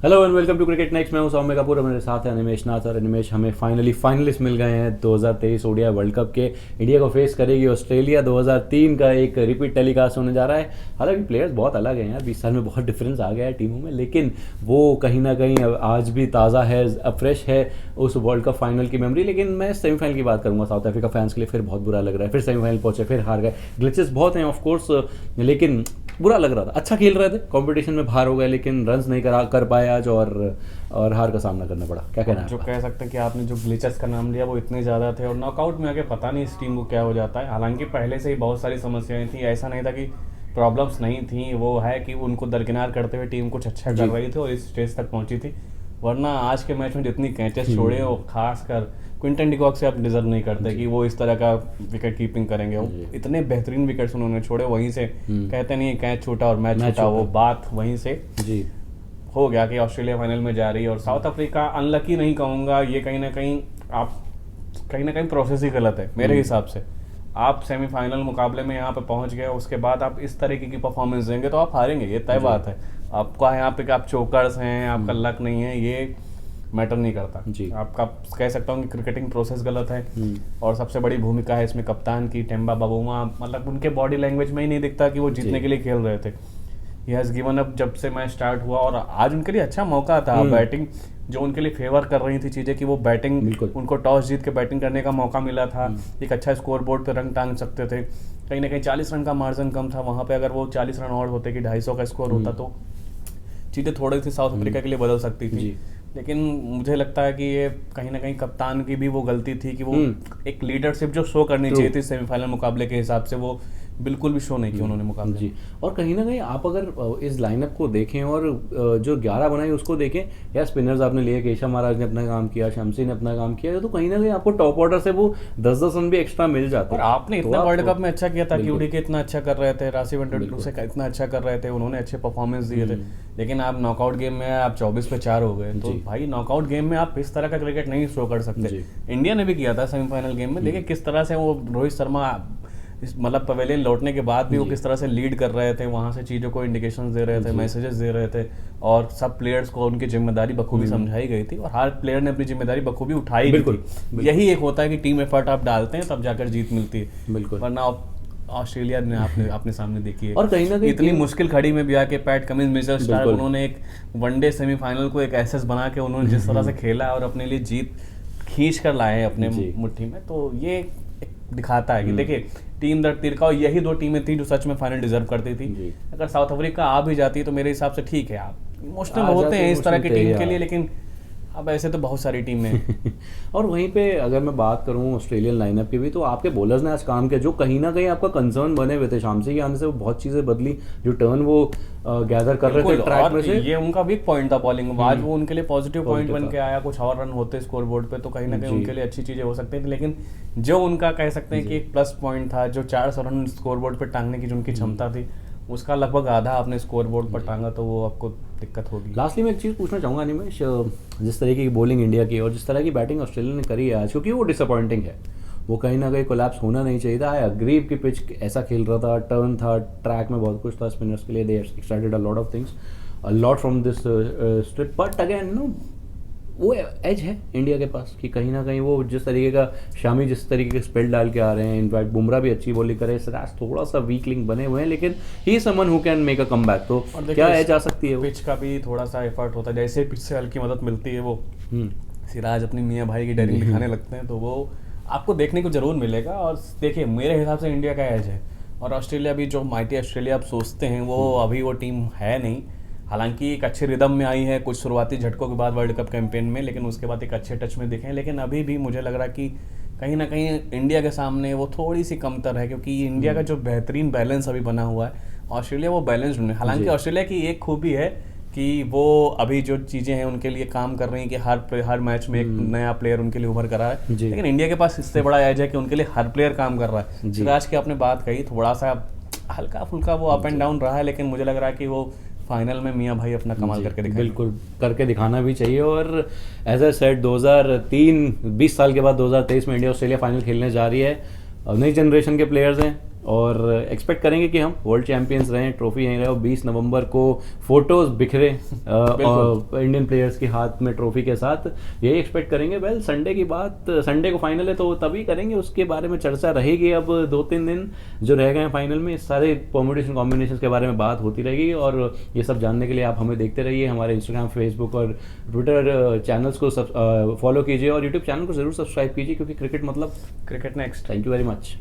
Hello and welcome to Cricket Next. मैं हूं सौम्य कपूर और मेरे साथ है अनिमेश नाथ। और अनिमेश, हमें फाइनली फाइनलिस्ट मिल गए हैं 2023 ओडीआई वर्ल्ड कप के। इंडिया को फेस करेगी ऑस्ट्रेलिया। 2003 का एक रिपीट टेलीकास्ट होने जा रहा है। हालांकि प्लेयर्स बहुत अलग हैं यार, 20 साल में बहुत डिफरेंस आ गया है टीमों में, लेकिन वो कहीं ना कहीं आज भी ताज़ा है, फ्रेश है उस वर्ल्ड कप फाइनल की मेमोरी। लेकिन मैं सेमीफाइनल की बात करूंगा। साउथ अफ्रीका फैंस के लिए फिर बहुत बुरा लग रहा है, फिर सेमीफाइनल पहुंचे, फिर हार गए। ग्लिचेस बहुत हैं ऑफकोर्स, लेकिन बुरा लग रहा था। अच्छा खेल रहे थे, कंपटीशन में बाहर हो गए, लेकिन रन्स नहीं कर पाए आज और हार का सामना करना पड़ा। क्या कहना है जो आपका? कह सकते हैं कि आपने जो ग्लिचेस का नाम लिया वो इतने ज़्यादा थे और नॉकआउट में आके पता नहीं इस टीम को क्या हो जाता है। हालांकि पहले से ही बहुत सारी समस्याएं थी, ऐसा नहीं था कि प्रॉब्लम्स नहीं थी, वो है कि उनको दरकिनार करते हुए टीम कुछ अच्छा कर रही थी और इस स्टेज तक पहुंची थी। वरना आज के मैच में जितनी कैचेस छोड़े वो खासकर क्विंटन डिकॉक से आप डिजर्व नहीं करते कि वो इस तरह का विकेट कीपिंग करेंगे। वो इतने बेहतरीन विकेट्स उन्होंने छोड़े, वहीं से कहते नहीं कैच छूटा और मैच छूटा, वो बात वहीं से जी हो गया कि ऑस्ट्रेलिया फाइनल में जा रही है। और साउथ अफ्रीका अनलकी नहीं कहूँगा, ये कहीं ना कहीं प्रोसेस ही गलत है मेरे हिसाब से। आप सेमीफाइनल मुकाबले में यहाँ पे पहुंच गए, उसके बाद आप इस तरीके की परफॉर्मेंस देंगे तो आप हारेंगे, ये तय बात है। आपका यहाँ पे कि आप चोकर्स हैं, आपका लक नहीं है, ये मैटर नहीं करता जी। आपका। कह सकता हूँ कि क्रिकेटिंग प्रोसेस गलत है और सबसे बड़ी भूमिका है इसमें कप्तान की, टेम्बा बाबूमा। मतलब उनके बॉडी लैंग्वेज में ही नहीं दिखता कि वो जीतने के लिए खेल रहे थे। ही हैज़ गिवन अप जब से मैच स्टार्ट हुआ। और आज उनके लिए अच्छा मौका था, बैटिंग जो उनके लिए फेवर कर रही थी चीज़ें कि वो बैटिंग, उनको टॉस जीत के बैटिंग करने का मौका मिला था, एक अच्छा स्कोर बोर्ड पे रंग टांग सकते थे। कहीं ना कहीं 40 रन का मार्जिन कम था, वहाँ पे अगर वो 40 रन और होते कि 250 का स्कोर होता तो चीज़ें थोड़ी सी साउथ अफ्रीका के लिए बदल सकती थी। लेकिन मुझे लगता है कि ये कहीं ना कहीं कप्तान की भी वो गलती थी कि वो एक लीडरशिप जो शो करनी चाहिए थी सेमीफाइनल मुकाबले के हिसाब से, वो बिल्कुल भी शो नहीं किया उन्होंने मुकाबले जी। और कहीं ना कहीं आप अगर इस लाइनअप को देखें और जो 11 बनाई उसको देखें, या स्पिनर्स आपने लिए, केशव महाराज ने अपना काम किया, शमसी ने अपना काम किया, तो कहीं ना कहीं आपको टॉप ऑर्डर से वो 10-10 रन भी एक्स्ट्रा मिल जाते और हैं। आपने इतना वर्ल्ड कप में अच्छा किया था, क्यूडी के इतना अच्छा कर रहे थे, राशिव वनडर से इतना अच्छा कर रहे थे, उन्होंने अच्छे परफॉर्मेंस दिए थे। लेकिन आप नॉकआउट गेम में आप 24 पे 4 हो गए, तो भाई नॉकआउट गेम में आप इस तरह का क्रिकेट नहीं शो कर सकते। इंडिया ने भी किया था सेमीफाइनल गेम में, देखिए किस तरह से वो रोहित शर्मा मतलब पवेलियन लौटने के बाद भी वो किस तरह से लीड कर रहे थे, वहां से चीज़ों को इंडिकेशंस दे रहे थे, मैसेजेस दे रहे थे, और सब प्लेयर्स को उनकी जिम्मेदारी बखूबी समझाई गई थी और हर प्लेयर ने अपनी जिम्मेदारी बखूबी उठाई भी थी। यही एक होता है कि टीम एफर्ट आप डालते हैं तब जाकर जीत मिलती है, वरना ऑस्ट्रेलिया ने आपने सामने देखी है। और कहीं ना कहीं इतनी मुश्किल खड़ी में भी आके पैट कमिंस, मिचेल स्टार्क, उन्होंने एक वनडे सेमीफाइनल को एक एसेस बना के उन्होंने जिस तरह से खेला और अपने लिए जीत खींच कर लाए हैं अपने मुट्ठी में, तो ये दिखाता है कि देखिए टीम दर तीर का, और यही दो टीमें थी जो सच में फाइनल डिजर्व करती थी। अगर साउथ अफ्रीका आ भी जाती है तो मेरे हिसाब से ठीक है, आप इमोशनल होते हैं इस तरह की टीम के लिए, लेकिन अब ऐसे तो बहुत सारी टीमें हैं। और वहीं पे अगर मैं बात करूं ऑस्ट्रेलियन लाइनअप की भी, तो आपके बॉलर्स ने आज काम किया, जो कहीं ना कहीं आपका कंसर्न बने हुए थे। शामसी के आने से वो बहुत चीज़ें बदली, जो टर्न वो गैदर कर रहे थे ट्रैक में से, ये उनका वीक पॉइंट था बॉलिंग। आज वो उनके लिए पॉजिटिव पॉइंट बन के आया। कुछ और रन होते स्कोर बोर्ड पे तो कहीं ना कहीं उनके लिए अच्छी चीज़ें हो सकती थी, लेकिन जो उनका कह सकते हैं कि एक प्लस पॉइंट था, जो 400 रन स्कोर बोर्ड पर टांगने की जो उनकी क्षमता थी, उसका लगभग आधा आपने स्कोर बोर्ड पर टांगा, तो वो आपको दिक्कत होगी। लास्टली मैं एक चीज़ पूछना चाहूँगा अनिमेश, जिस तरीके की बॉलिंग इंडिया की और जिस तरह की बैटिंग ऑस्ट्रेलिया ने करी है आज, क्योंकि वो डिसअपॉइंटिंग है, वो कहीं ना कहीं कोलैप्स होना नहीं चाहिए था। आई एग्री कि पिच ऐसा खेल रहा था, टर्न था, ट्रैक में बहुत कुछ था स्पिनर्स के लिए, they extracted a lot of things, a lot from this strip, but again no वो एज है इंडिया के पास कि कहीं ना कहीं वो जिस तरीके का शामी जिस तरीके के स्पेल डाल के आ रहे हैं, इनफैक्ट बुमराह भी अच्छी बॉलिंग करे, सिराज थोड़ा सा वीक लिंक बने हुए हैं, लेकिन ही someone who can make a comeback. तो क्या एज आ सकती है? पिच का भी थोड़ा सा एफर्ट होता है, जैसे पिच से हल्की मदद मिलती है, वो सिराज अपनी मियाँ भाई की डेयरिंग दिखाने लगते हैं, तो वो आपको देखने को जरूर मिलेगा। और देखिए मेरे हिसाब से इंडिया का एज है, और ऑस्ट्रेलिया भी, जो माइटी ऑस्ट्रेलिया आप सोचते हैं वो अभी वो टीम है नहीं। हालांकि एक अच्छे रिदम में आई है कुछ शुरुआती झटकों के बाद वर्ल्ड कप कैंपेन में, लेकिन उसके बाद एक अच्छे टच में दिखे हैं। लेकिन अभी भी मुझे लग रहा है कि कहीं ना कहीं इंडिया के सामने वो थोड़ी सी कमतर है, क्योंकि इंडिया का जो बेहतरीन बैलेंस अभी बना हुआ है, ऑस्ट्रेलिया वो बैलेंस नहीं। हालांकि ऑस्ट्रेलिया की एक खूबी है कि वो अभी जो चीज़ें हैं उनके लिए काम कर रही हैं कि हर मैच में एक नया प्लेयर उनके लिए उभर कर रहा है, लेकिन इंडिया के पास इससे बड़ा एज है कि उनके लिए हर प्लेयर काम कर रहा है। सिराज की आपने बात कही, थोड़ा सा हल्का फुल्का वो अप एंड डाउन रहा है, लेकिन मुझे लग रहा है कि वो फाइनल में मियाँ भाई अपना कमाल करके दिखाएंगे। बिल्कुल करके दिखाना भी चाहिए। और एज ए सेड 2003 20 साल के बाद 2023 में इंडिया ऑस्ट्रेलिया फाइनल खेलने जा रही है। नई जनरेशन के प्लेयर्स हैं, और एक्सपेक्ट करेंगे कि हम वर्ल्ड चैंपियंस रहें, ट्रॉफी यहीं रहे। और 20 नवंबर को फोटोज बिखरे और इंडियन प्लेयर्स के हाथ में ट्रॉफी के साथ, यही एक्सपेक्ट करेंगे। वेल संडे की बात, संडे को फाइनल है तो तभी करेंगे, उसके बारे में चर्चा रहेगी। अब 2-3 दिन जो रह गए हैं फाइनल में, सारे परम्यूटेशन कॉम्बिनेशन के बारे में बात होती रहेगी। और ये सब जानने के लिए आप हमें देखते रहिए, हमारे इंस्टाग्राम, फेसबुक और ट्विटर चैनल्स को फॉलो कीजिए और यूट्यूब चैनल को जरूर सब्सक्राइब कीजिए, क्योंकि क्रिकेट मतलब cricket next. Thank you very much.